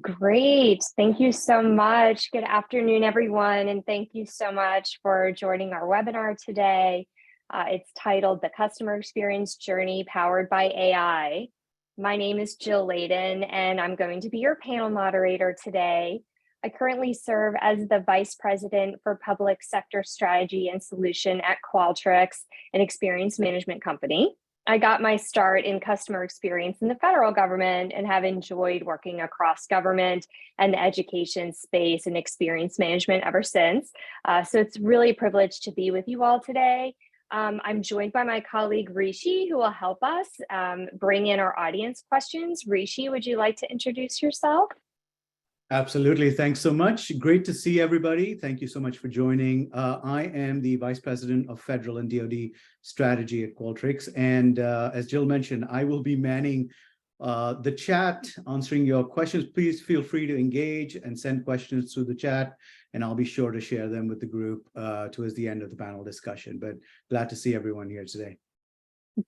Great. Thank you so much. Good afternoon, everyone, and thank you so much for joining our webinar today. It's titled The Customer Experience Journey Powered by AI. My name is Jill Layden, and I'm going to be your panel moderator today. I currently serve as the Vice President for Public Sector Strategy and Solution at Qualtrics, an experience management company. I got my start in customer experience in the federal government and have enjoyed working across government and the education space and experience management ever since. So it's really a privilege to be with you all today. I'm joined by my colleague Rishi, who will help us bring in our audience questions. Rishi, would you like to introduce yourself? Absolutely. Thanks so much. Great to see everybody. Thank you so much for joining. I am the Vice President of Federal and DoD Strategy at Qualtrics. And as Jill mentioned, I will be manning the chat, answering your questions. Please feel free to engage and send questions through the chat, and I'll be sure to share them with the group towards the end of the panel discussion. But glad to see everyone here today.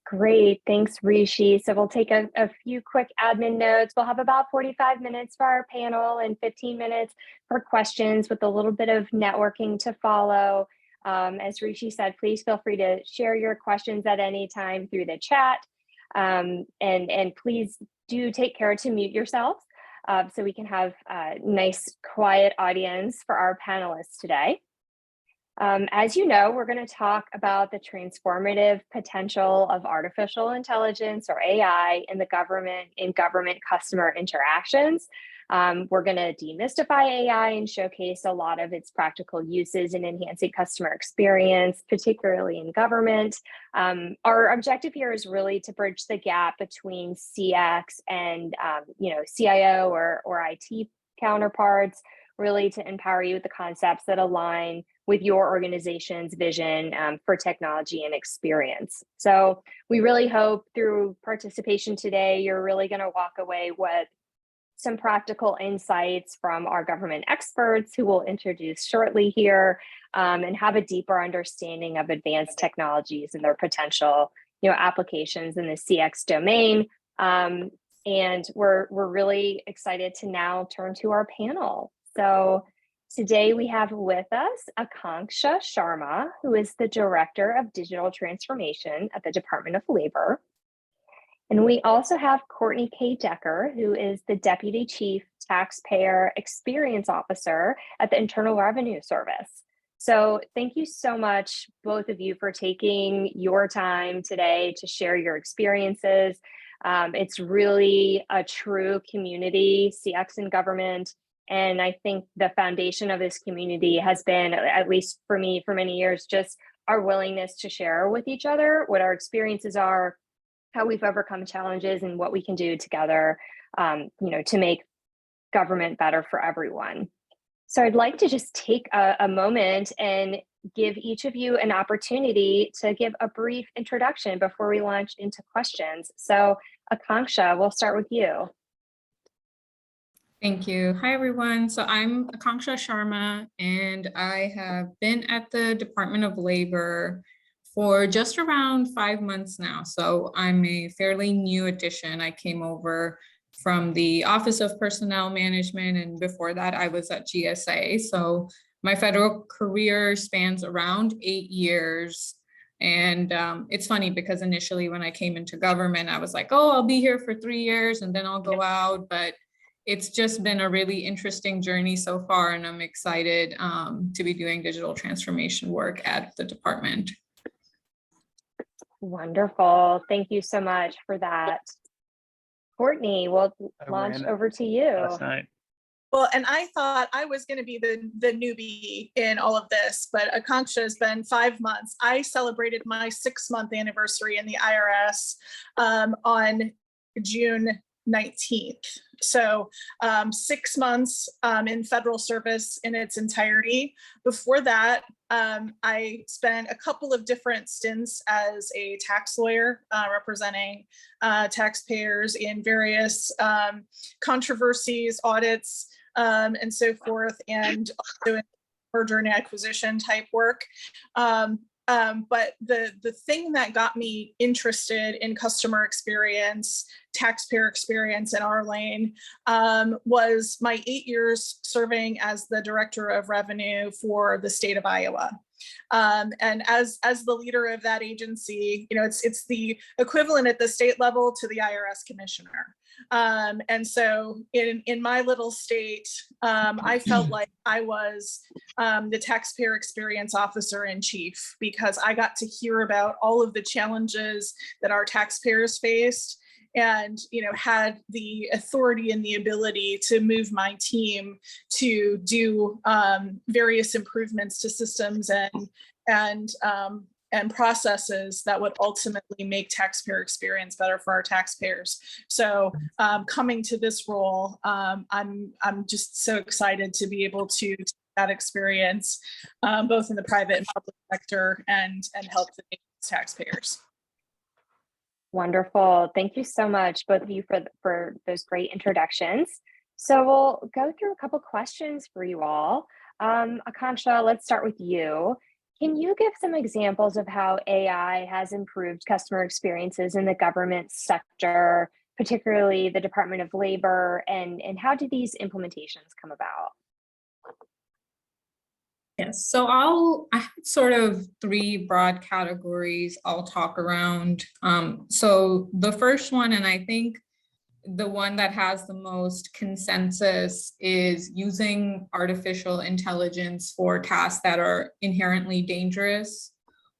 Great, thanks Rishi. So we'll take a few quick admin notes. We'll have about 45 minutes for our panel and 15 minutes for questions with a little bit of networking to follow. As Rishi said, please feel free to share your questions at any time through the chat. And please do take care to mute yourself so we can have a nice quiet audience for our panelists today. As you know, we're going to talk about the transformative potential of artificial intelligence, or AI, in government customer interactions. We're going to demystify AI and showcase a lot of its practical uses in enhancing customer experience, particularly in government. Our objective here is really to bridge the gap between CX and CIO or IT counterparts, really to empower you with the concepts that align with your organization's vision for technology and experience. So we really hope through participation today, you're really going to walk away with some practical insights from our government experts who we'll introduce shortly here, and have a deeper understanding of advanced technologies and their potential applications in the CX domain. And we're really excited to now turn to our panel. So today we have with us Akanksha Sharma, who is the Director of Digital Transformation at the Department of Labor. And we also have Courtney K. Decker, who is the Deputy Chief Taxpayer Experience Officer at the Internal Revenue Service. So thank you so much, both of you, for taking your time today to share your experiences. It's really a true community, CX in government. And I think the foundation of this community has been, at least for me, for many years, just our willingness to share with each other what our experiences are, how we've overcome challenges, and what we can do together, to make government better for everyone. So I'd like to just take a moment and give each of you an opportunity to give a brief introduction before we launch into questions. So Akanksha, we'll start with you. Thank you. Hi, everyone. So I'm Akanksha Sharma, and I have been at the Department of Labor for just around 5 months now. So I'm a fairly new addition. I came over from the Office of Personnel Management, and before that I was at GSA. So my federal career spans around 8 years. And it's funny because initially when I came into government, I was like, oh, I'll be here for 3 years and then I'll go out. But it's just been a really interesting journey so far, and I'm excited to be doing digital transformation work at the department. Wonderful. Thank you so much for that. Courtney, we'll launch over to you. Well, and I thought I was going to be the newbie in all of this, but Akanksha has been 5 months. I celebrated my 6-month anniversary in the IRS on June 19th. So 6 months in federal service in its entirety. Before that, I spent a couple of different stints as a tax lawyer representing taxpayers in various controversies, audits, and so forth, and also in merger and acquisition type work. But the thing that got me interested in customer experience, taxpayer experience in our lane was my 8 years serving as the director of revenue for the state of Iowa. And as the leader of that agency, it's the equivalent at the state level to the IRS commissioner. And so in my little state, I felt like I was the taxpayer experience officer in chief, because I got to hear about all of the challenges that our taxpayers faced, and had the authority and the ability to move my team to do various improvements to systems and processes that would ultimately make taxpayer experience better for our taxpayers. So coming to this role, I'm just so excited to be able to take that experience both in the private and public sector and help the nation's taxpayers. Wonderful. Thank you so much, both of you, for those great introductions. So we'll go through a couple questions for you all. Akanksha, let's start with you. Can you give some examples of how AI has improved customer experiences in the government sector, particularly the Department of Labor, and how do these implementations come about? Yes, so I have sort of 3 broad categories I'll talk around. So the first one, and I think the one that has the most consensus, is using artificial intelligence for tasks that are inherently dangerous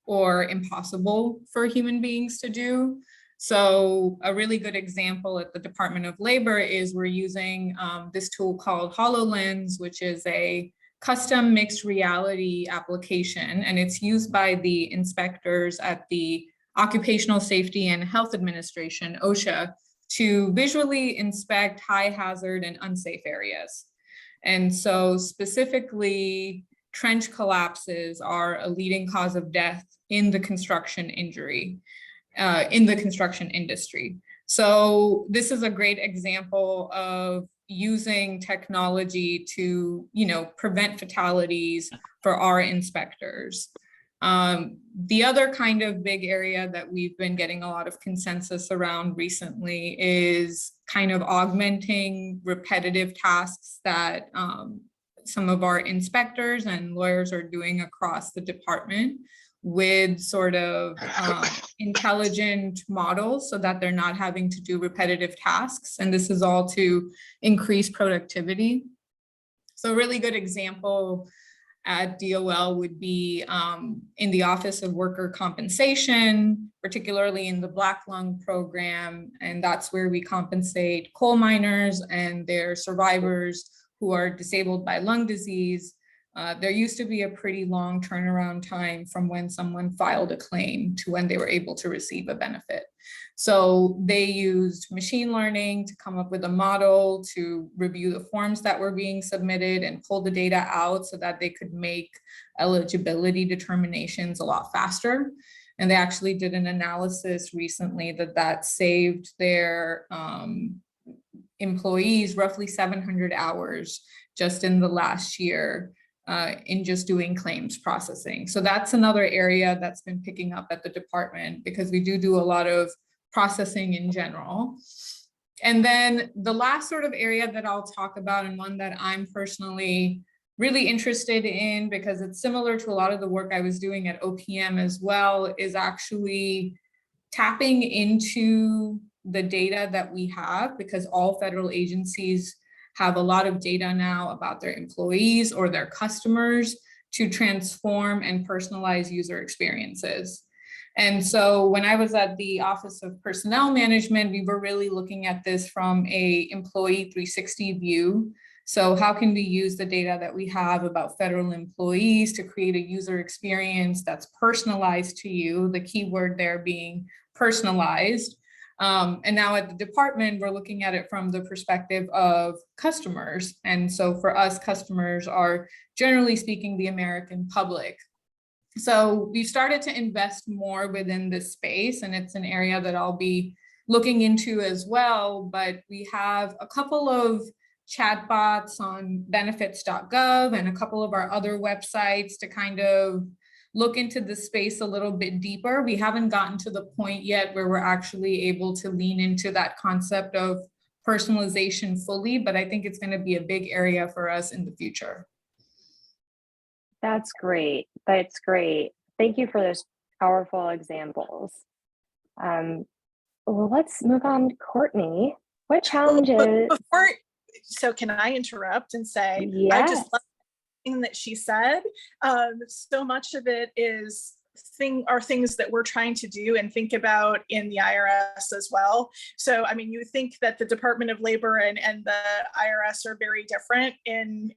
or impossible for human beings to do. So a really good example at the Department of Labor is we're using this tool called HoloLens, which is a custom mixed reality application, and it's used by the inspectors at the Occupational Safety and Health Administration, OSHA, to visually inspect high hazard and unsafe areas. And so specifically, trench collapses are a leading cause of death in the construction industry. So this is a great example of using technology to, prevent fatalities for our inspectors. The other kind of big area that we've been getting a lot of consensus around recently is kind of augmenting repetitive tasks that some of our inspectors and lawyers are doing across the department with sort of intelligent models so that they're not having to do repetitive tasks. And this is all to increase productivity. So a really good example at DOL would be in the Office of Worker Compensation, particularly in the Black Lung program. And that's where we compensate coal miners and their survivors who are disabled by lung disease. There used to be a pretty long turnaround time from when someone filed a claim to when they were able to receive a benefit. So they used machine learning to come up with a model to review the forms that were being submitted and pull the data out so that they could make eligibility determinations a lot faster. And they actually did an analysis recently that saved their employees roughly 700 hours just in the last year in just doing claims processing. So that's another area that's been picking up at the department because we do a lot of processing in general. And then the last sort of area that I'll talk about, and one that I'm personally really interested in because it's similar to a lot of the work I was doing at OPM as well, is actually tapping into the data that we have, because all federal agencies have a lot of data now about their employees or their customers to transform and personalize user experiences. And so when I was at the Office of Personnel Management, we were really looking at this from a employee 360 view. So how can we use the data that we have about federal employees to create a user experience that's personalized to you, the key word there being personalized. And now at the department, we're looking at it from the perspective of customers. And so for us, customers are generally speaking the American public. So we've started to invest more within this space, and it's an area that I'll be looking into as well. But we have a couple of chatbots on benefits.gov and a couple of our other websites to kind of look into the space a little bit deeper. We haven't gotten to the point yet where we're actually able to lean into that concept of personalization fully, but I think it's going to be a big area for us in the future. That's great. That's great. Thank you for those powerful examples. Well, let's move on. Courtney, what challenges? So can I interrupt and say, yes. I just love everything that she said. So much of it are things that we're trying to do and think about in the IRS as well. So, I mean, you think that the Department of Labor and the IRS are very different in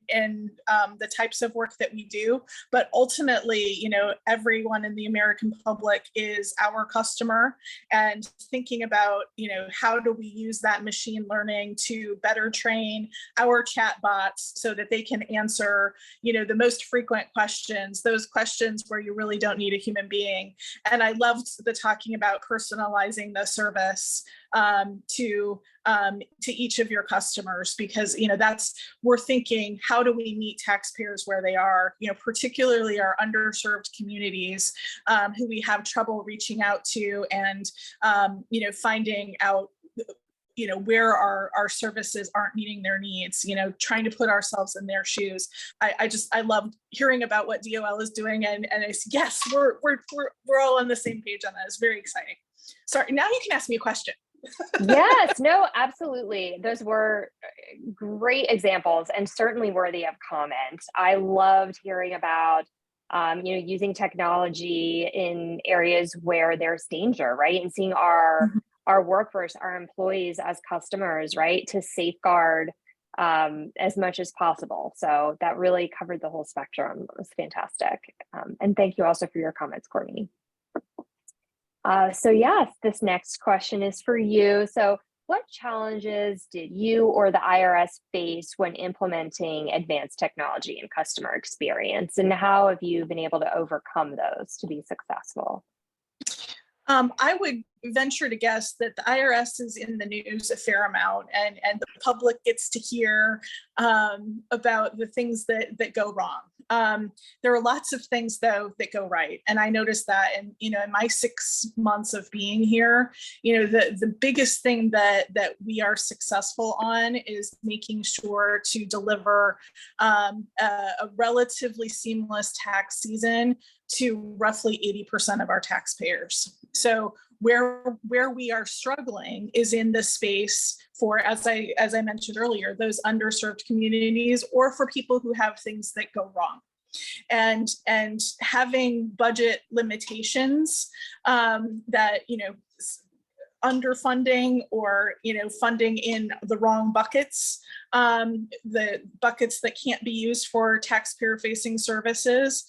the types of work that we do, but ultimately, you know, everyone in the American public is our customer, and thinking about, you know, how do we use that machine learning to better train our chat bots so that they can answer, you know, the most frequent questions, those questions where you really don't need a human being. And I loved the talking about personalizing the service to each of your customers, because, you know, we're thinking, how do we meet taxpayers where they are, you know, particularly our underserved communities who we have trouble reaching out to, and, you know, finding out, you know, where our services aren't meeting their needs, you know, trying to put ourselves in their shoes. I loved hearing about what DOL is doing, and yes, we're all on the same page on that. It's very exciting. Sorry, now you can ask me a question. Yes, no, absolutely. Those were great examples and certainly worthy of comment. I loved hearing about you know, using technology in areas where there's danger, right? And seeing our workforce, our employees as customers, right, to safeguard as much as possible. So that really covered the whole spectrum. It was fantastic. And thank you also for your comments, Courtney. So yes, this next question is for you. So what challenges did you or the IRS face when implementing advanced technology and customer experience? And how have you been able to overcome those to be successful? I would venture to guess that the IRS is in the news a fair amount, and the public gets to hear about the things that go wrong. There are lots of things, though, that go right, and I noticed that. And you know, in my 6 months of being here, you know, the biggest thing that we are successful on is making sure to deliver a relatively seamless tax season to roughly 80% of our taxpayers. So where we are struggling is in the space for, as I mentioned earlier, those underserved communities, or for people who have things that go wrong. And having budget limitations that, you know, underfunding, or, you know, funding in the wrong buckets, the buckets that can't be used for taxpayer facing services,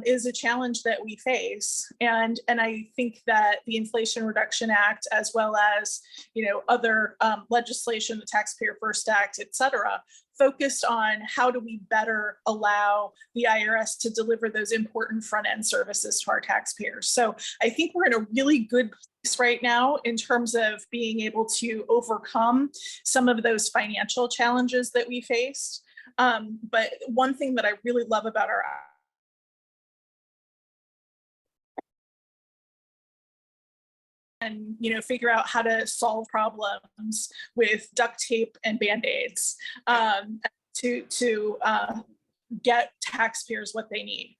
is a challenge that we face. And I think that the Inflation Reduction Act, as well as, you know, other legislation, the Taxpayer First Act, et cetera, focused on how do we better allow the IRS to deliver those important front end services to our taxpayers. So I think we're in a really good place right now in terms of being able to overcome some of those financial challenges that we faced. But one thing that I really love about our and, you know, figure out how to solve problems with duct tape and Band-Aids to get taxpayers what they need.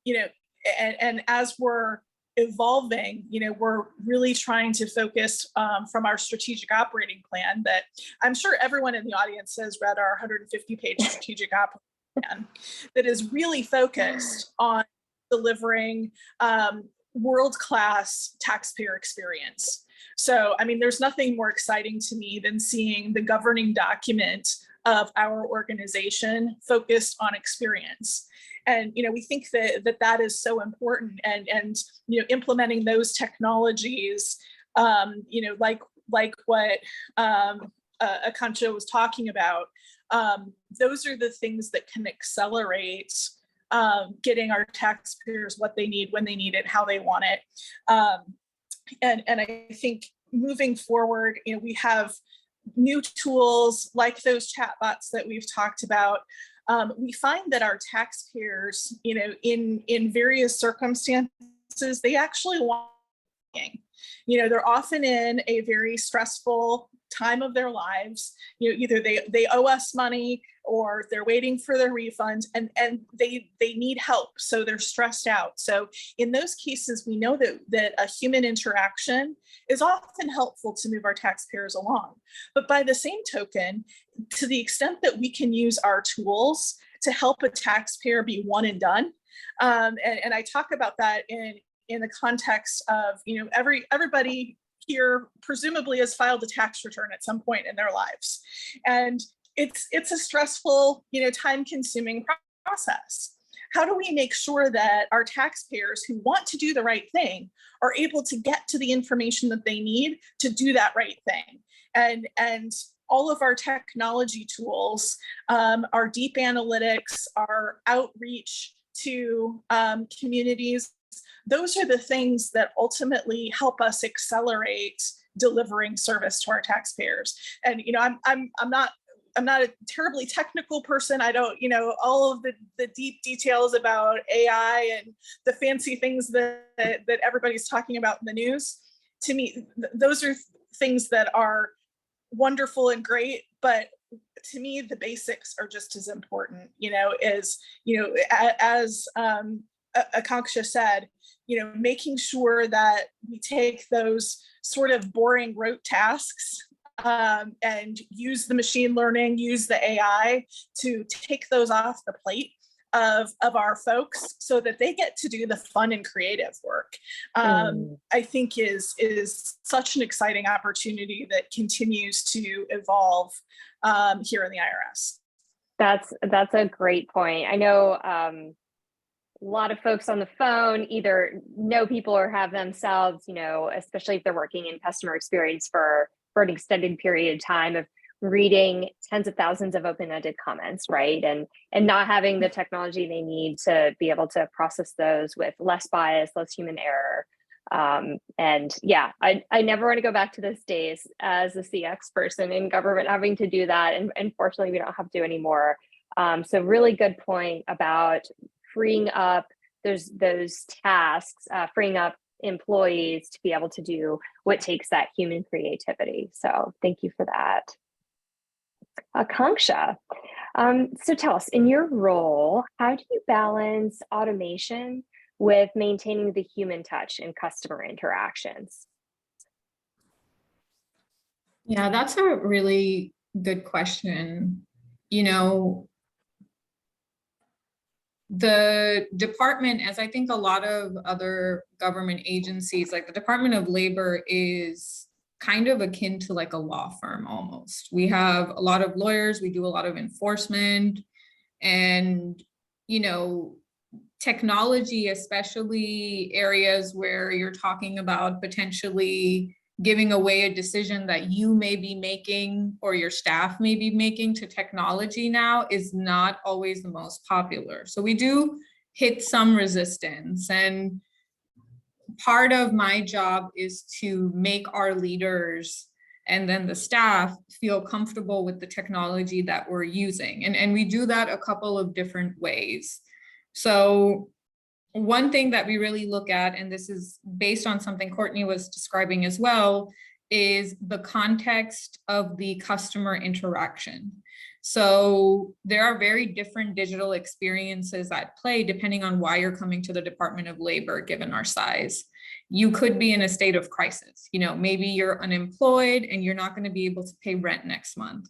You know, and as we're evolving, you know, we're really trying to focus from our strategic operating plan that I'm sure everyone in the audience has read our 150-page strategic operating plan, that is really focused on delivering world-class taxpayer experience. So, I mean, there's nothing more exciting to me than seeing the governing document of our organization focused on experience. And, you know, we think that is so important, and, you know, implementing those technologies, you know, like what Akanksha was talking about, those are the things that can accelerate getting our taxpayers what they need, when they need it, how they want it. And I think moving forward, you know, we have new tools like those chatbots that we've talked about, we find that our taxpayers, in various circumstances, they actually want, they're often in a very stressful time of their lives. Either they owe us money or they're waiting for their refund, and they need help, so they're stressed out. So in those cases, we know that a human interaction is often helpful to move our taxpayers along. But by the same token, to the extent that we can use our tools to help a taxpayer be one and done, and I talk about that in the context of, everybody here presumably has filed a tax return at some point in their lives. And it's a stressful, time-consuming process. How do we make sure that our taxpayers who want to do the right thing are able to get to the information that they need to do that right thing? And all of our technology tools, our deep analytics, our outreach to communities, those are the things that ultimately help us accelerate delivering service to our taxpayers. And I'm not a terribly technical person. I don't, all of the deep details about AI and the fancy things that everybody's talking about in the news. To me, those are things that are wonderful and great, but to me, the basics are just as important, as Akanksha said, making sure that we take those sort of boring rote tasks and use the machine learning, use the AI to take those off the plate of our folks so that they get to do the fun and creative work. I think is such an exciting opportunity that continues to evolve here in the IRS. That's a great point. I know a lot of folks on the phone either know people or have themselves, especially if they're working in customer experience for an extended period of time, of reading tens of thousands of open-ended comments, right? And not having the technology they need to be able to process those with less bias, less human error. And yeah, I never want to go back to those days as a CX person in government having to do that. And fortunately, we don't have to anymore. So really good point about freeing up those tasks, freeing up employees to be able to do what takes that human creativity. So thank you for that. Akanksha, so tell us, in your role, how do you balance automation with maintaining the human touch in customer interactions? Yeah, that's a really good question. The department, as I think a lot of other government agencies, like the Department of Labor, is kind of akin to like a law firm almost. We have a lot of lawyers, we do a lot of enforcement, and technology, especially areas where you're talking about potentially giving away a decision that you may be making or your staff may be making to technology now, is not always the most popular. So we do hit some resistance, and part of my job is to make our leaders and then the staff feel comfortable with the technology that we're using. And we do that a couple of different ways. So one thing that we really look at, and this is based on something Courtney was describing as well, is the context of the customer interaction. So there are very different digital experiences at play depending on why you're coming to the Department of Labor, given our size. You could be in a state of crisis. Maybe you're unemployed and you're not going to be able to pay rent next month.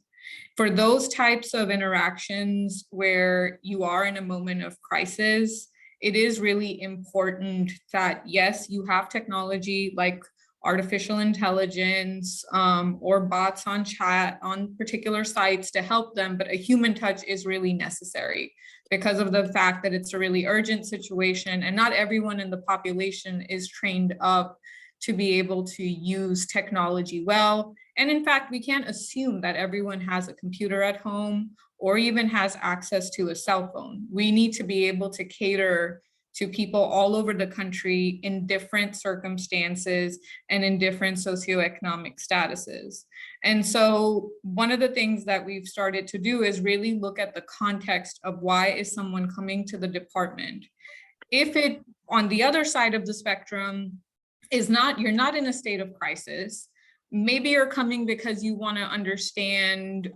For those types of interactions where you are in a moment of crisis, it is really important that, yes, you have technology like artificial intelligence or bots on chat on particular sites to help them, but a human touch is really necessary because of the fact that it's a really urgent situation and not everyone in the population is trained up to be able to use technology well. And in fact, we can't assume that everyone has a computer at home or even has access to a cell phone. We need to be able to cater to people all over the country in different circumstances and in different socioeconomic statuses. And so one of the things that we've started to do is really look at the context of why is someone coming to the department. If it, on the other side of the spectrum, is not, you're not in a state of crisis, maybe you're coming because you want to understand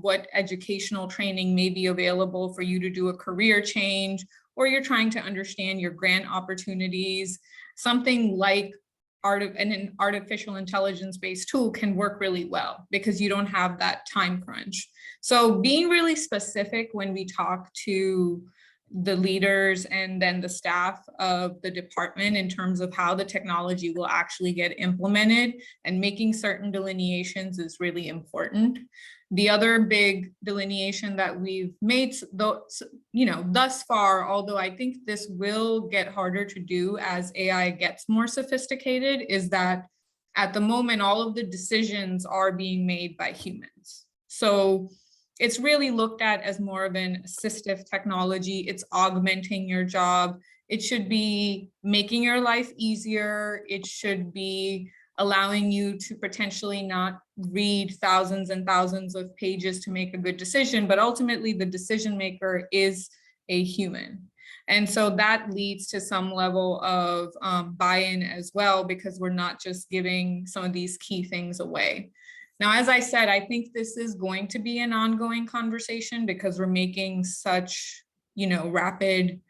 what educational training may be available for you to do a career change, or you're trying to understand your grant opportunities. Something like an artificial intelligence-based tool can work really well because you don't have that time crunch. So being really specific when we talk to the leaders and then the staff of the department in terms of how the technology will actually get implemented, and making certain delineations is really important. The other big delineation that we've made, thus far, although I think this will get harder to do as AI gets more sophisticated, is that at the moment, all of the decisions are being made by humans. So it's really looked at as more of an assistive technology. It's augmenting your job. It should be making your life easier. It should be allowing you to potentially not read thousands and thousands of pages to make a good decision, but ultimately the decision maker is a human. And so that leads to some level of buy-in as well, because we're not just giving some of these key things away. Now, as I said, I think this is going to be an ongoing conversation because we're making such, rapid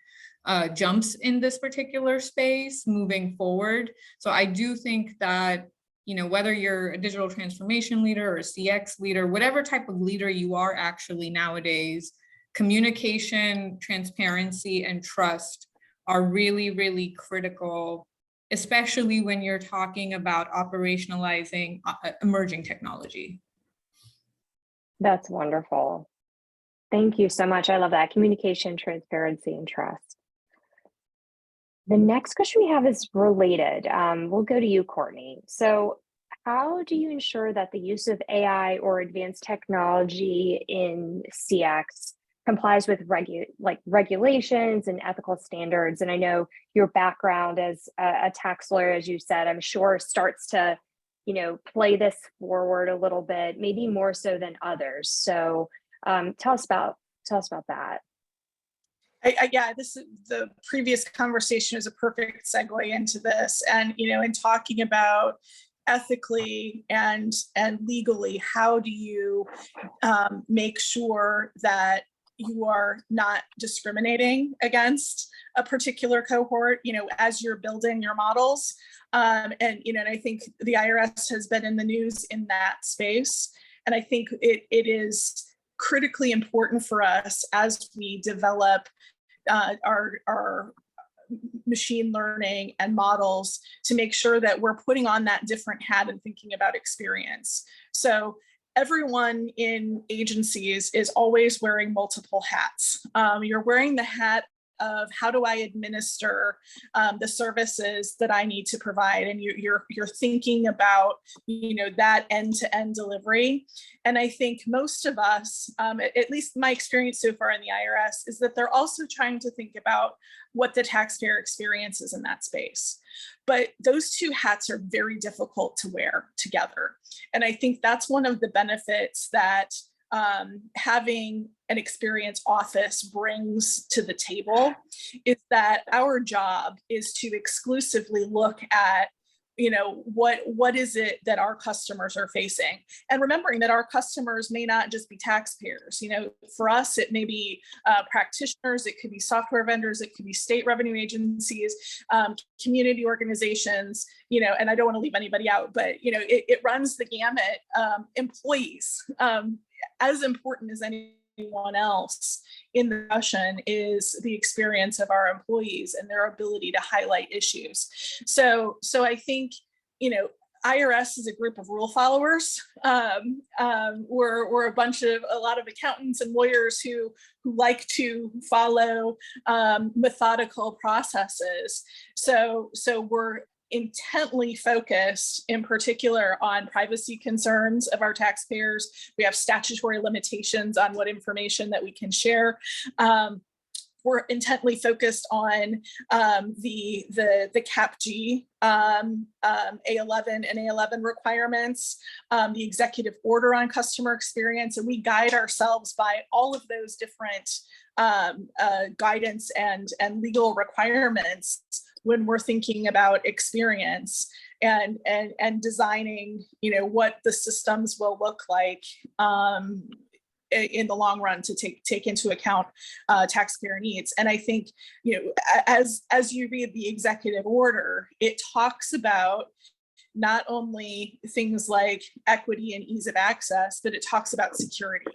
jumps in this particular space moving forward. So I do think that, whether you're a digital transformation leader or a CX leader, whatever type of leader you are actually nowadays, communication, transparency, and trust are really, really critical, especially when you're talking about operationalizing emerging technology. That's wonderful. Thank you so much. I love that. Communication, transparency, and trust. The next question we have is related. We'll go to you, Courtney. So how do you ensure that the use of AI or advanced technology in CX complies with regulations and ethical standards? And I know your background as a tax lawyer, as you said, I'm sure starts to, play this forward a little bit, maybe more so than others. So tell us about that. Yeah, the previous conversation is a perfect segue into this. And, in talking about ethically and legally, how do you make sure that you are not discriminating against a particular cohort, as you're building your models. And I think the IRS has been in the news in that space. And I think it is critically important for us as we develop our machine learning and models to make sure that we're putting on that different hat and thinking about experience. So everyone in agencies is always wearing multiple hats. You're wearing the hat of how do I administer the services that I need to provide, and you're thinking about that end-to-end delivery. And I think most of us, at least my experience so far in the IRS, is that they're also trying to think about what the taxpayer experience is in that space. But those two hats are very difficult to wear together. And I think that's one of the benefits that having an experience office brings to the table, is that our job is to exclusively look at what is it that our customers are facing, and remembering that our customers may not just be taxpayers. For us, it may be practitioners, it could be software vendors, it could be state revenue agencies, community organizations, and I don't want to leave anybody out, but it runs the gamut. Employees, as important as anyone else in the discussion is the experience of our employees and their ability to highlight issues. So I think, IRS is a group of rule followers. We're a lot of accountants and lawyers who like to follow methodical processes. So we're intently focused in particular on privacy concerns of our taxpayers. We have statutory limitations on what information that we can share. we're intently focused on the CAPG A11 and A11 requirements, the executive order on customer experience, and we guide ourselves by all of those different guidance and legal requirements when we're thinking about experience and designing, what the systems will look like in the long run to take into account taxpayer needs. And I think, as you read the executive order, it talks about not only things like equity and ease of access, but it talks about security.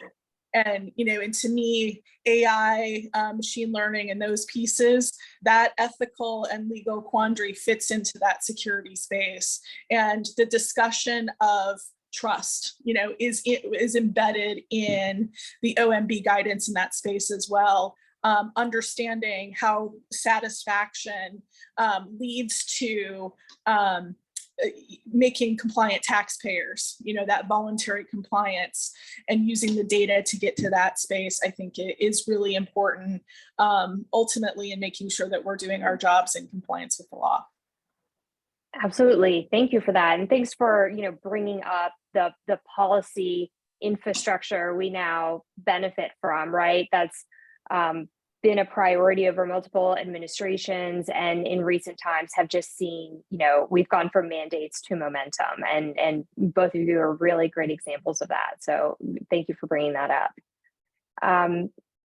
And, and to me, AI, machine learning, and those pieces, that ethical and legal quandary fits into that security space. And the discussion of trust, is embedded in the OMB guidance in that space as well. Understanding how satisfaction leads to making compliant taxpayers, that voluntary compliance, and using the data to get to that space, I think it is really important, ultimately, in making sure that we're doing our jobs in compliance with the law. Absolutely. Thank you for that. And thanks for, bringing up the policy infrastructure we now benefit from, right? That's been a priority over multiple administrations, and in recent times have just seen, we've gone from mandates to momentum, and both of you are really great examples of that. So thank you for bringing that up.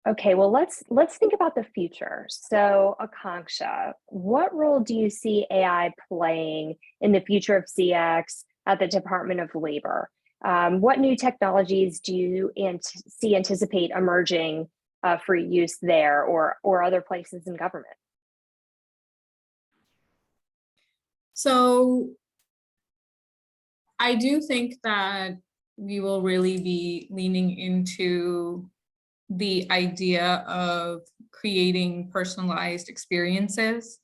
Okay, well, let's think about the future. So Akanksha, what role do you see AI playing in the future of CX at the Department of Labor? What new technologies do you anticipate emerging for use there or other places in government? So I do think that we will really be leaning into the idea of creating personalized experiences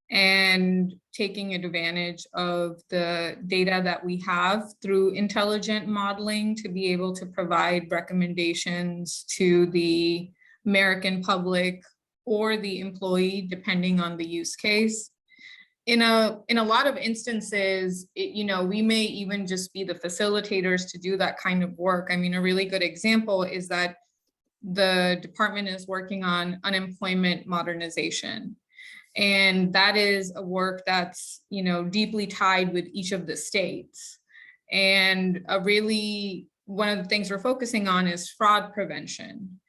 and taking advantage of the data that we have through intelligent modeling to be able to provide recommendations to the American public or the employee, depending on the use case. In a lot of instances, we may even just be the facilitators to do that kind of work. I mean, a really good example is that the department is working on unemployment modernization. And that is a work that's, deeply tied with each of the states. And one of the things we're focusing on is fraud prevention.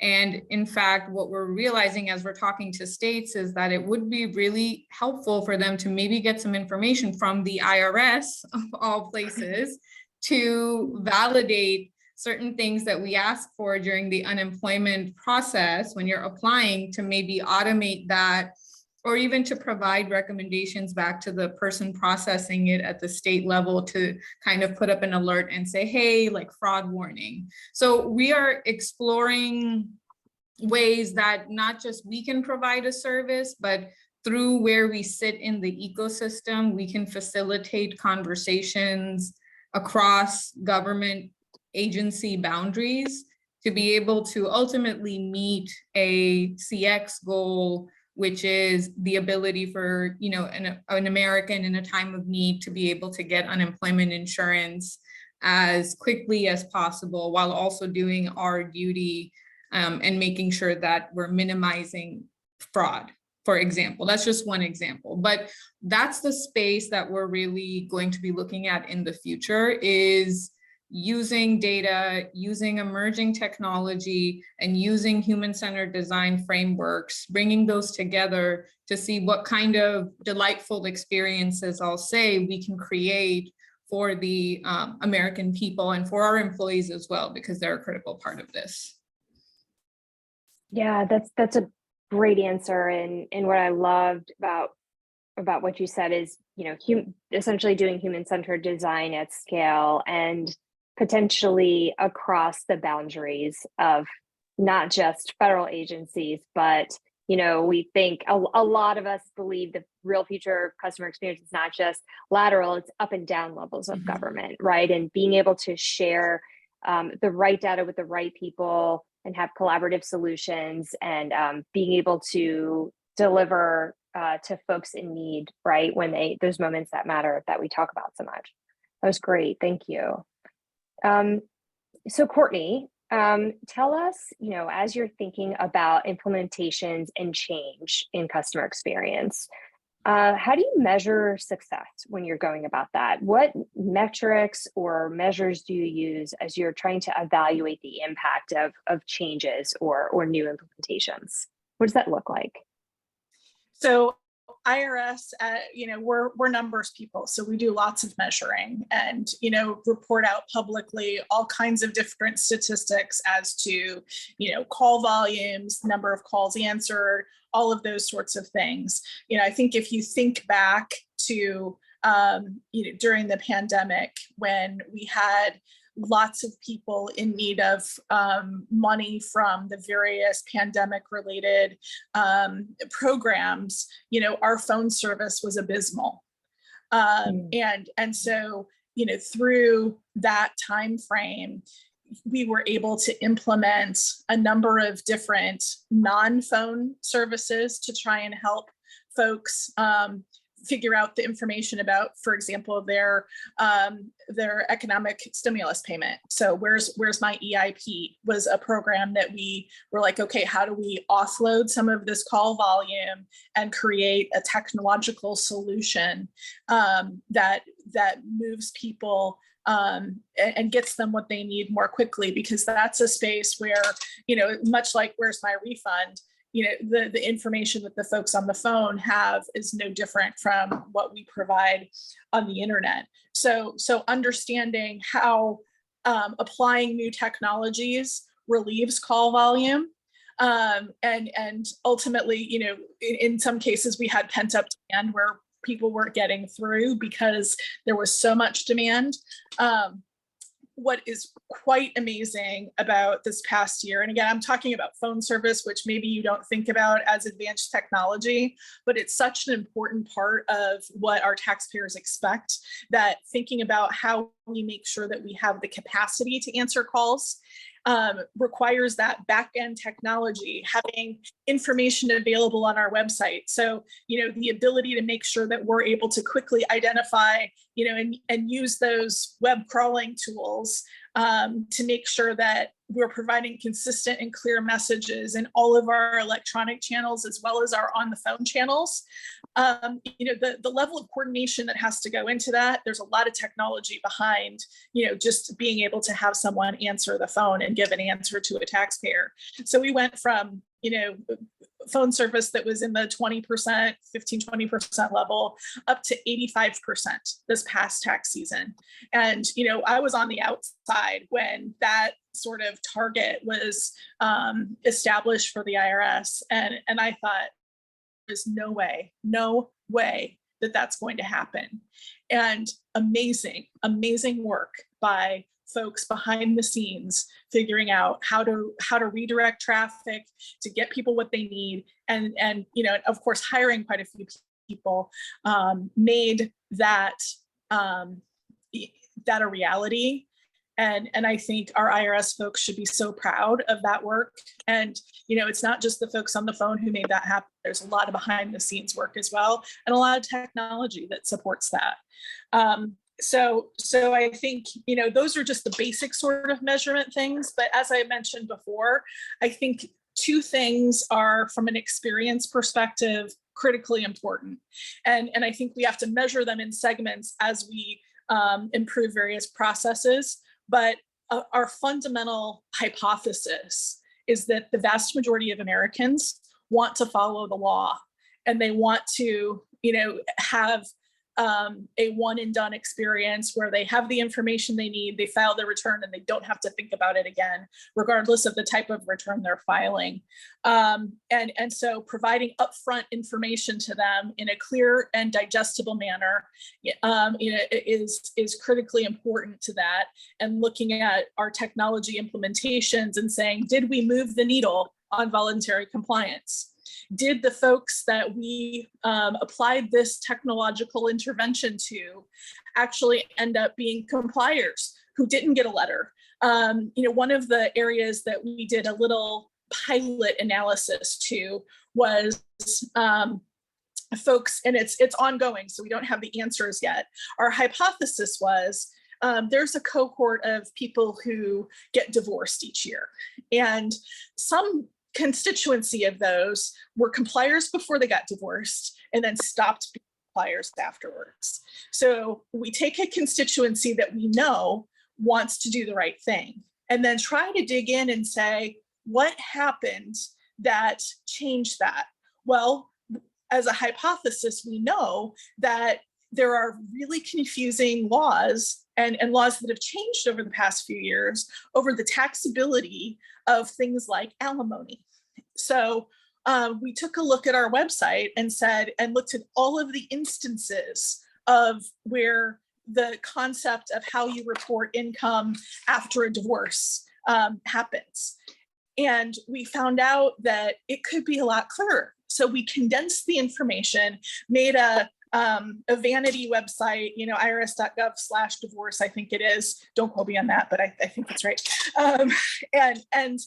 And in fact, what we're realizing as we're talking to states is that it would be really helpful for them to maybe get some information from the IRS, of all places, to validate certain things that we ask for during the unemployment process when you're applying, to maybe automate that, or even to provide recommendations back to the person processing it at the state level to kind of put up an alert and say, hey, like fraud warning. So we are exploring ways that not just we can provide a service, but through where we sit in the ecosystem, we can facilitate conversations across government agency boundaries to be able to ultimately meet a CX goal, which is the ability for an American in a time of need to be able to get unemployment insurance as quickly as possible, while also doing our duty and making sure that we're minimizing fraud, for example. That's just one example, but that's the space that we're really going to be looking at in the future, is using data, using emerging technology, and using human-centered design frameworks, bringing those together to see what kind of delightful experiences, I'll say, we can create for the American people and for our employees as well, because they're a critical part of this. Yeah, that's a great answer. And what I loved about what you said is, essentially doing human-centered design at scale and potentially across the boundaries of not just federal agencies, but, we think a lot of us believe the real future of customer experience is not just lateral, it's up and down levels of government, right? And being able to share the right data with the right people and have collaborative solutions and being able to deliver to folks in need, right? When those moments that matter that we talk about so much. That was great. Thank you. So Courtney, tell us, as you're thinking about implementations and change in customer experience, how do you measure success when you're going about that? What metrics or measures do you use as you're trying to evaluate the impact of changes or new implementations? What does that look like? So IRS, we're numbers people, so we do lots of measuring and, report out publicly all kinds of different statistics as to, call volumes, number of calls answered, all of those sorts of things. I think if you think back to, during the pandemic when we had lots of people in need of money from the various pandemic related programs, our phone service was abysmal. And so, through that time frame, we were able to implement a number of different non-phone services to try and help folks figure out the information about, for example, their economic stimulus payment. So where's my EIP was a program that we were like, okay, how do we offload some of this call volume and create a technological solution that moves people and gets them what they need more quickly, because that's a space where, much like where's my refund, the information that the folks on the phone have is no different from what we provide on the internet. So understanding how applying new technologies relieves call volume. And ultimately, in some cases we had pent up demand where people weren't getting through because there was so much demand. What is quite amazing about this past year, and again, I'm talking about phone service, which maybe you don't think about as advanced technology, but it's such an important part of what our taxpayers expect, that thinking about how we make sure that we have the capacity to answer calls requires that back-end technology, having information available on our website. So, the ability to make sure that we're able to quickly identify, and use those web crawling tools to make sure that we're providing consistent and clear messages in all of our electronic channels as well as our on the phone channels. The level of coordination that has to go into that, there's a lot of technology behind, just being able to have someone answer the phone and give an answer to a taxpayer. So we went from, phone service that was in the 20%, 15, 20% level up to 85% this past tax season. And, I was on the outside when that sort of target was established for the IRS. And I thought, there's no way that that's going to happen. And amazing work by folks behind the scenes figuring out how to redirect traffic to get people what they need, and of course hiring quite a few people made that a reality. And I think our IRS folks should be so proud of that work. And, it's not just the folks on the phone who made that happen. There's a lot of behind the scenes work as well, and a lot of technology that supports that. So I think, those are just the basic sort of measurement things. But as I mentioned before, I think two things are, from an experience perspective, critically important. And I think we have to measure them in segments as we improve various processes. But our fundamental hypothesis is that the vast majority of Americans want to follow the law, and they want to, have a one and done experience where they have the information they need, they file their return, and they don't have to think about it again, regardless of the type of return they're filing. And so providing upfront information to them in a clear and digestible manner, is critically important to that. And looking at our technology implementations and saying, did we move the needle on voluntary compliance? Did the folks that we applied this technological intervention to actually end up being compliers who didn't get a letter One of the areas that we did a little pilot analysis to was folks, and it's ongoing, so we don't have the answers yet. Our hypothesis was there's a cohort of people who get divorced each year, and some constituency of those were compliers before they got divorced and then stopped being compliers afterwards. So we take a constituency that we know wants to do the right thing and then try to dig in and say, what happened that changed that? Well, as a hypothesis, we know that there are really confusing laws and laws that have changed over the past few years over the taxability of things like alimony. So we took a look at our website and looked at all of the instances of where the concept of how you report income after a divorce happens. And we found out that it could be a lot clearer. So we condensed the information, made a vanity website, irs.gov/divorce, I think it is. Don't quote me on that, but I think that's right. And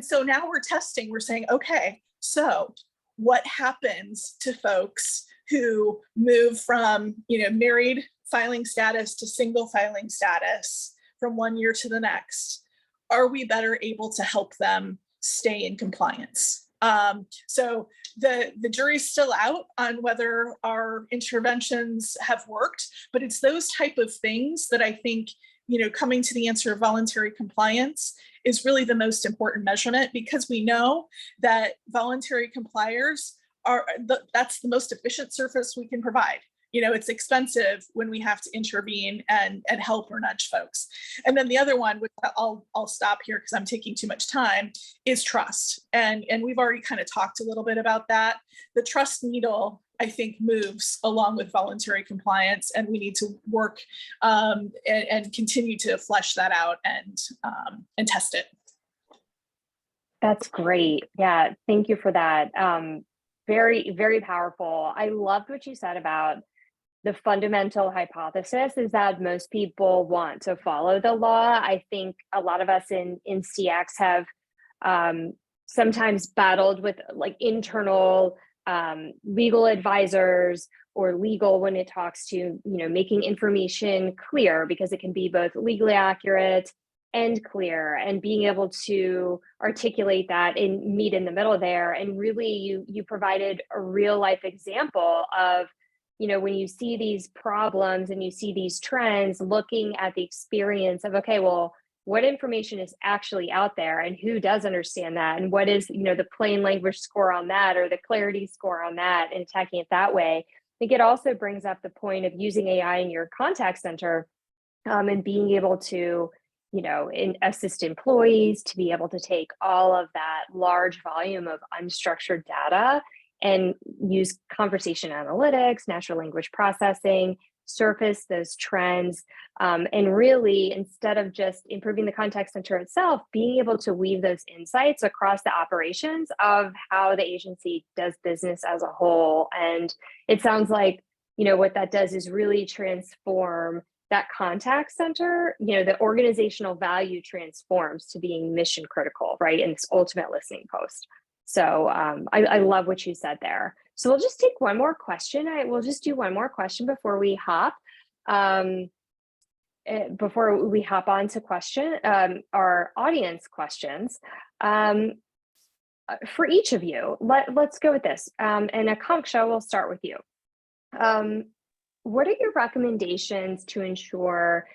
so now we're testing, we're saying, okay, so what happens to folks who move from, married filing status to single filing status from one year to the next? Are we better able to help them stay in compliance? So the jury's still out on whether our interventions have worked, but it's those type of things that I think, coming to the answer of voluntary compliance is really the most important measurement, because we know that voluntary compliers that's the most efficient service we can provide. It's expensive when we have to intervene and help or nudge folks. And then the other one, which I'll stop here because I'm taking too much time, is trust. And we've already kind of talked a little bit about that. The trust needle, I think, moves along with voluntary compliance, and we need to work and continue to flesh that out and test it. That's great. Yeah, thank you for that. Very, very powerful. I loved what you said about the fundamental hypothesis is that most people want to follow the law. I think a lot of us in CX have sometimes battled with internal legal advisors or legal when it talks to, making information clear, because it can be both legally accurate and clear, and being able to articulate that and meet in the middle there. And really you provided a real life example of, when you see these problems and you see these trends, looking at the experience of, okay, well, what information is actually out there and who does understand that? And what is, the plain language score on that or the clarity score on that, and attacking it that way. I think it also brings up the point of using AI in your contact center and being able to, assist employees to be able to take all of that large volume of unstructured data and use conversation analytics, natural language processing, surface those trends, and really, instead of just improving the contact center itself, being able to weave those insights across the operations of how the agency does business as a whole. And it sounds like, what that does is really transform that contact center, the organizational value transforms to being mission critical, right? In this ultimate listening post. So I love what you said there. So we'll just take one more question. We'll just do one more question before we hop. Before we hop on to our audience questions. For each of you, let's go with this. And Akanksha, we'll start with you. What are your recommendations to ensure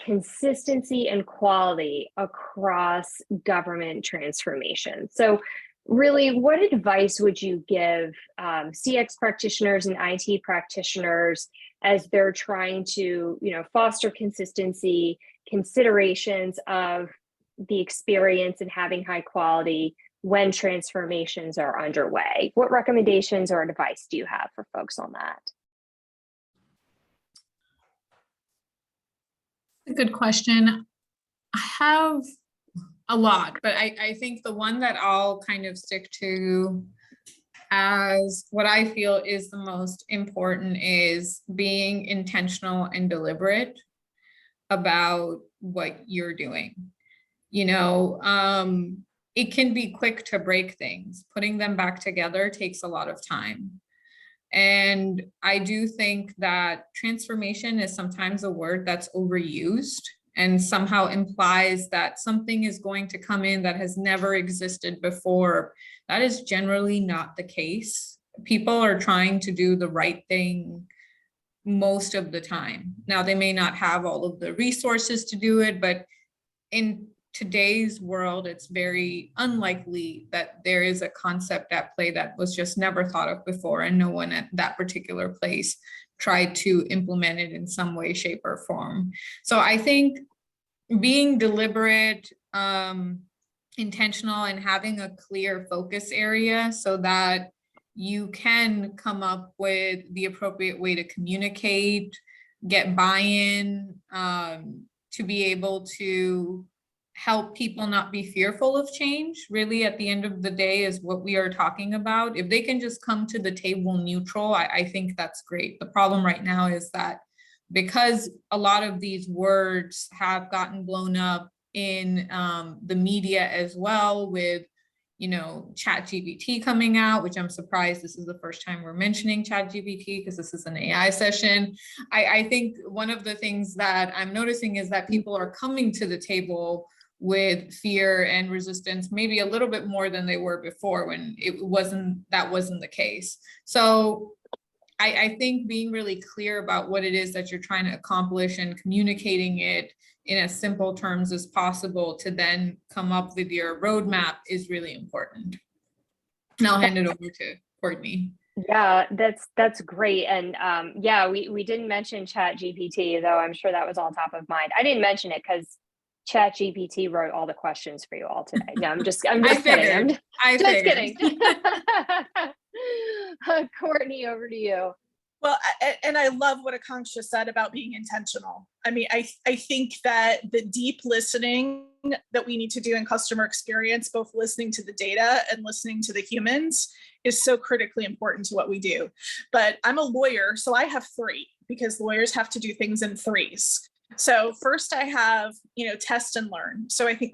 consistency and quality across government transformation? So really, what advice would you give CX practitioners and IT practitioners as they're trying to, foster consistency, considerations of the experience and having high quality when transformations are underway? What recommendations or advice do you have for folks on that? A good question. I have a lot, but I think the one that I'll kind of stick to as what I feel is the most important is being intentional and deliberate about what you're doing. You know, it can be quick to break things. Putting them back together takes a lot of time. And I do think that transformation is sometimes a word that's overused and somehow implies that something is going to come in that has never existed before. That is generally not the case. People are trying to do the right thing most of the time. Now, they may not have all of the resources to do it, but in today's world, it's very unlikely that there is a concept at play that was just never thought of before, and no one at that particular place tried to implement it in some way, shape, or form. So I think being deliberate, intentional, and having a clear focus area so that you can come up with the appropriate way to communicate, get buy-in, to be able to help people not be fearful of change, really at the end of the day is what we are talking about. If they can just come to the table neutral, I think that's great. The problem right now is that because a lot of these words have gotten blown up in the media as well, with, you know, ChatGPT coming out, which I'm surprised this is the first time we're mentioning ChatGPT because this is an AI session. I think one of the things that I'm noticing is that people are coming to the table with fear and resistance, maybe a little bit more than they were before when that wasn't the case. So I think being really clear about what it is that you're trying to accomplish and communicating it in as simple terms as possible to then come up with your roadmap is really important. And I'll hand it over to Courtney. Yeah, that's great. And yeah, we didn't mention ChatGPT, though I'm sure that was all top of mind. I didn't mention it because ChatGPT wrote all the questions for you all today. No, I'm just kidding. I'm just kidding. Courtney, over to you. Well, and I love what Akanksha said about being intentional. I mean, I think that the deep listening that we need to do in customer experience, both listening to the data and listening to the humans, is so critically important to what we do. But I'm a lawyer, so I have three, because lawyers have to do things in threes. So first I have, test and learn. So I think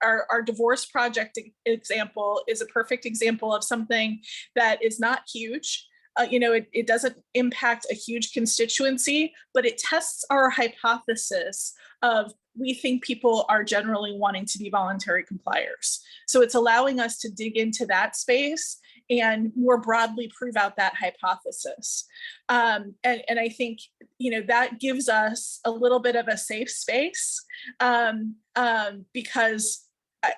our divorce project example is a perfect example of something that is not huge. It doesn't impact a huge constituency, but it tests our hypothesis of we think people are generally wanting to be voluntary compliers. So it's allowing us to dig into that space and more broadly prove out that hypothesis. And I think, that gives us a little bit of a safe space because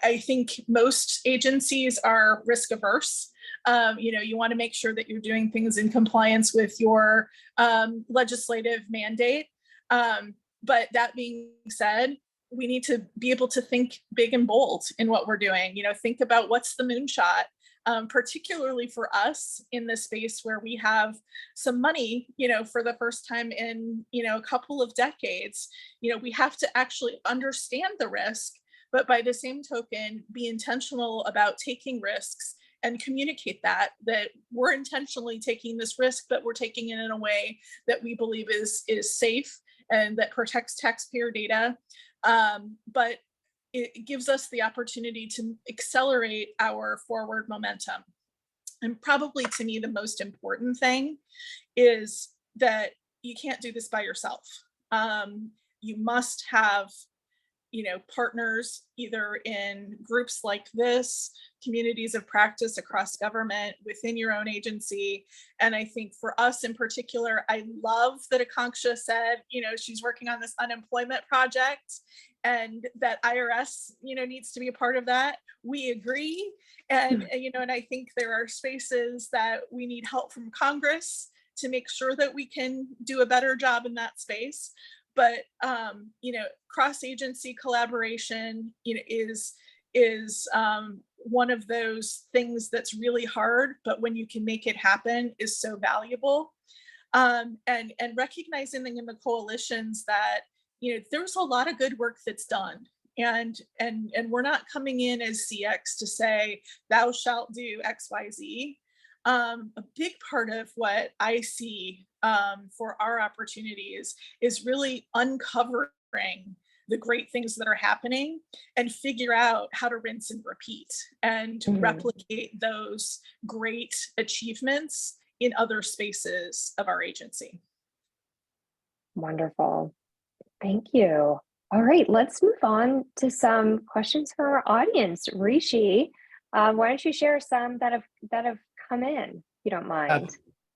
I think most agencies are risk averse. You want to make sure that you're doing things in compliance with your legislative mandate. But that being said, we need to be able to think big and bold in what we're doing. Think about what's the moonshot, particularly for us in this space where we have some money, for the first time in, a couple of decades. We have to actually understand the risk, but by the same token, be intentional about taking risks and communicate that we're intentionally taking this risk, but we're taking it in a way that we believe is safe and that protects taxpayer data. But it gives us the opportunity to accelerate our forward momentum. And probably to me, the most important thing is that you can't do this by yourself. You must have partners either in groups like this, communities of practice across government, within your own agency. And I think for us in particular, I love that Akanksha said, she's working on this unemployment project and that IRS, needs to be a part of that. We agree. And I think there are spaces that we need help from Congress to make sure that we can do a better job in that space. But cross-agency collaboration, is one of those things that's really hard, but when you can make it happen is so valuable. And recognizing in the coalitions that there's a lot of good work that's done, and we're not coming in as CX to say thou shalt do XYZ. A big part of what I see for our opportunities is really uncovering the great things that are happening and figure out how to rinse and repeat and replicate those great achievements in other spaces of our agency. Wonderful. Thank you. All right, let's move on to some questions from our audience. Rishi, why don't you share some that have come in, if you don't mind?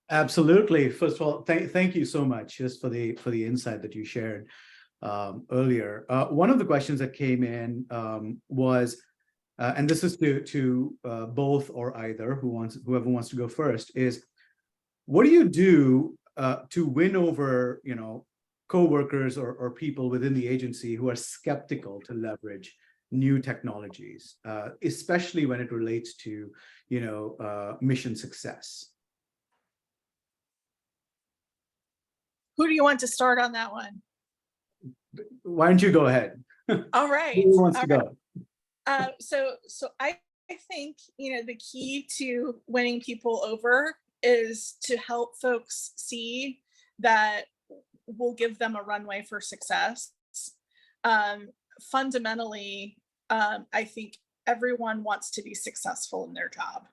Absolutely. First of all, thank you so much just for the insight that you shared earlier. One of the questions that came in was, and this is to both or either, whoever wants to go first, is what do you do to win over, co-workers or people within the agency who are skeptical to leverage new technologies, especially when it relates to, mission success? Who do you want to start on that one? Why don't you go ahead? All right. Who wants to go? So I think, the key to winning people over is to help folks see that we'll give them a runway for success. Fundamentally, I think everyone wants to be successful in their job.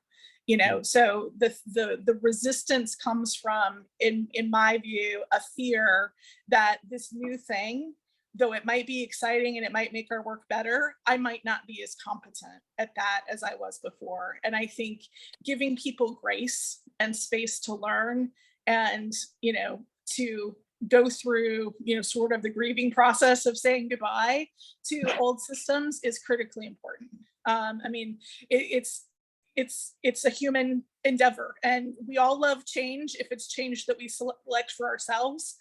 So the resistance comes from, in my view, a fear that this new thing, though it might be exciting and it might make our work better, I might not be as competent at that as I was before. And I think giving people grace and space to learn and, to go through, sort of the grieving process of saying goodbye to old systems is critically important. It's a human endeavor, and we all love change if it's change that we select for ourselves,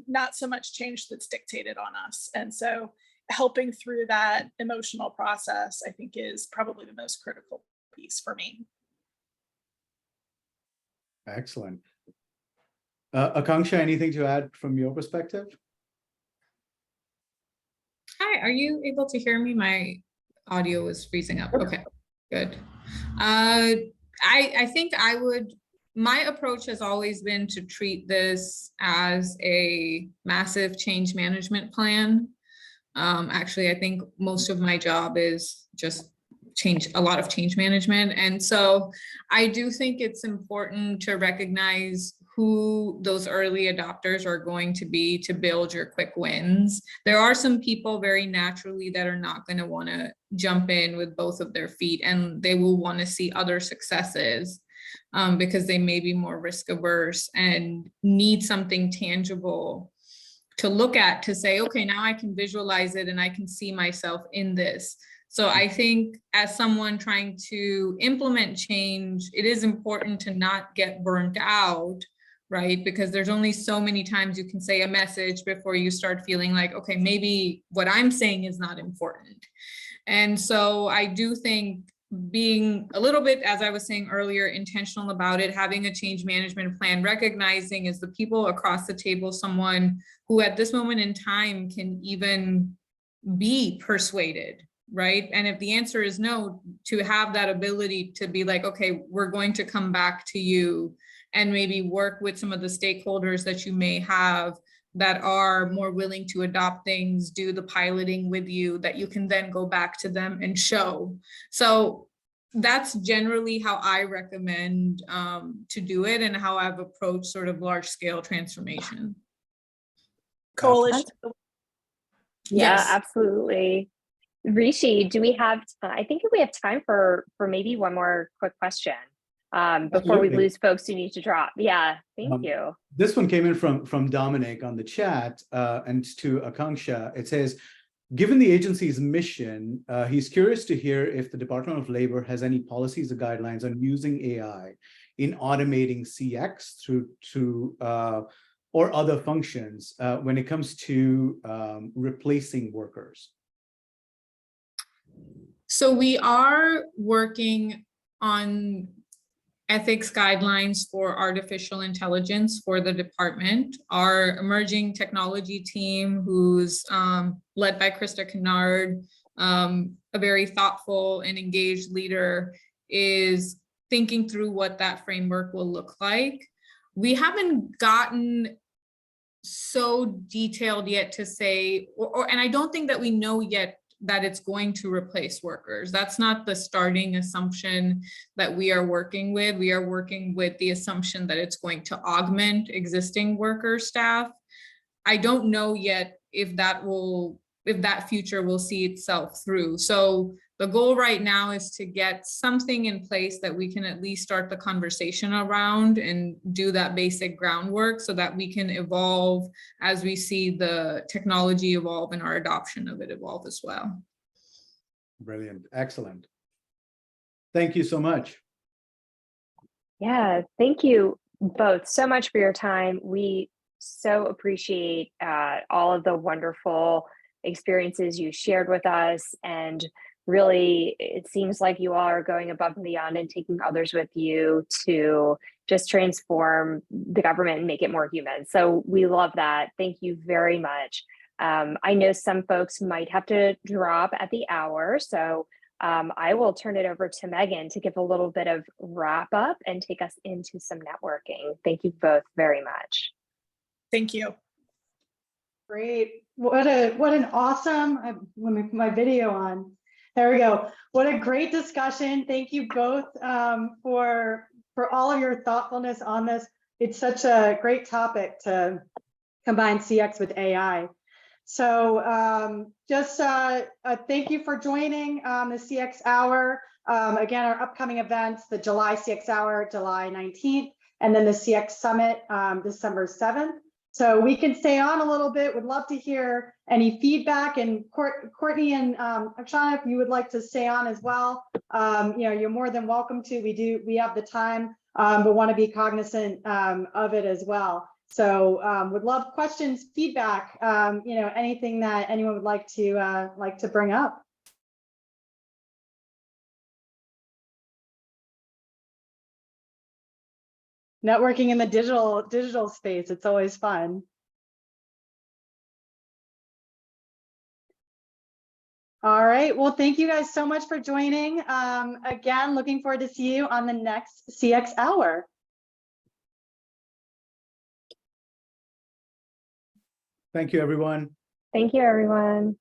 not so much change that's dictated on us. And so helping through that emotional process, I think, is probably the most critical piece for me. Excellent. Akanksha, anything to add from your perspective? Hi, are you able to hear me? My audio is freezing up. Okay, good. I think my approach has always been to treat this as a massive change management plan. Actually, I think most of my job is just a lot of change management. And so I do think it's important to recognize who those early adopters are going to be to build your quick wins. There are some people very naturally that are not going to want to jump in with both of their feet, and they will want to see other successes because they may be more risk averse and need something tangible to look at to say, okay, now I can visualize it and I can see myself in this. So I think as someone trying to implement change, it is important to not get burnt out, right? Because there's only so many times you can say a message before you start feeling like, okay, maybe what I'm saying is not important. And so I do think being a little bit, as I was saying earlier, intentional about it, having a change management plan, recognizing as the people across the table, someone who at this moment in time can even be persuaded, right? And if the answer is no, to have that ability to be like, okay, we're going to come back to you and maybe work with some of the stakeholders that you may have that are more willing to adopt things, do the piloting with you, that you can then go back to them and show. So that's generally how I recommend to do it and how I've approached sort of large scale transformation. Coalition. Yeah, Yes. Absolutely. Rishi, do we have, I think we have time for maybe one more quick question before we lose folks who need to drop. Yeah, thank you. This one came in from Dominic on the chat, and to Akanksha. It says, given the agency's mission, he's curious to hear if the Department of Labor has any policies or guidelines on using AI in automating CX through or other functions when it comes to replacing workers. So we are working on ethics guidelines for artificial intelligence for the department. Our emerging technology team, who's led by Krista Kennard, a very thoughtful and engaged leader, is thinking through what that framework will look like. We haven't gotten so detailed yet to say, and I don't think that we know yet that it's going to replace workers. That's not the starting assumption that we are working with. We are working with the assumption that it's going to augment existing worker staff. I don't know yet if that future will see itself through. So the goal right now is to get something in place that we can at least start the conversation around and do that basic groundwork so that we can evolve as we see the technology evolve and our adoption of it evolve as well. Brilliant. Excellent. Thank you so much. Yeah, thank you both so much for your time. We so appreciate all of the wonderful experiences you shared with us, and really it seems like you all are going above and beyond and taking others with you to just transform the government and make it more human. So we love that. Thank you very much. I know some folks might have to drop at the hour, so I will turn it over to Megan to give a little bit of wrap up and take us into some networking. Thank you both very much. Thank you. Great. What an awesome, let me put my video on. There we go. What a great discussion. Thank you both for all of your thoughtfulness on this. It's such a great topic to combine CX with AI. So thank you for joining the CX Hour. Again, our upcoming events, the July CX Hour, July 19th, and then the CX Summit, December 7th. So we can stay on a little bit. Would love to hear any feedback. And Courtney and Akanksha, if you would like to stay on as well, you're more than welcome to. We have the time, but want to be cognizant of it as well. So would love questions, feedback, anything that anyone would like to bring up. Networking in the digital space, it's always fun. All right, well, thank you guys so much for joining. Again, looking forward to see you on the next CX Hour. Thank you, everyone. Thank you, everyone.